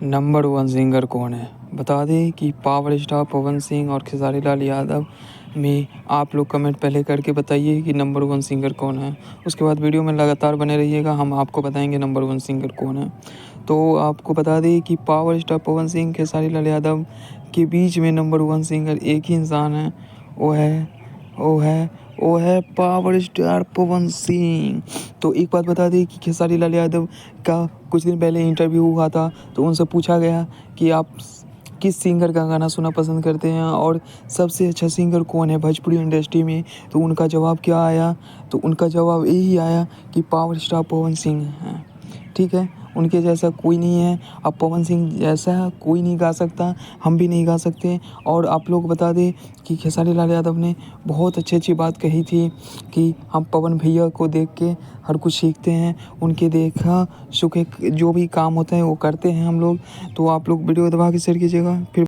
Number one singer कौन है? बता दें कि पावर स्टार पवन सिंह और खेसारी लाल यादव में आप लोग कमेंट पहले करके बताइए कि नंबर वन सिंगर कौन है। उसके बाद वीडियो में लगातार बने रहिएगा, हम आपको बताएंगे नंबर वन सिंगर कौन है। तो आपको बता दें कि पावर स्टार पवन सिंह खेसारी लाल यादव के बीच में नंबर वन सिंगर एक ही इंसान है, वो है पावर स्टार पवन सिंह। तो एक बात बता दें कि खेसारी लाल यादव का कुछ दिन पहले इंटरव्यू हुआ था, तो उनसे पूछा गया कि आप किस सिंगर का गाना सुनना पसंद करते हैं और सबसे अच्छा सिंगर कौन है भोजपुरी इंडस्ट्री में। तो उनका जवाब क्या आया? तो उनका जवाब यही आया कि पावर स्टार पवन सिंह हैं। ठीक है, उनके जैसा कोई नहीं है। अब पवन सिंह जैसा कोई नहीं गा सकता, हम भी नहीं गा सकते। और आप लोग बता दें कि खेसारी लाल यादव ने बहुत अच्छी बात कही थी कि हम पवन भैया को देख के हर कुछ सीखते हैं, उनके देखा सुखे जो भी काम होता है वो करते हैं हम लोग। तो आप लोग वीडियो दबा के शेयर कीजिएगा। फिर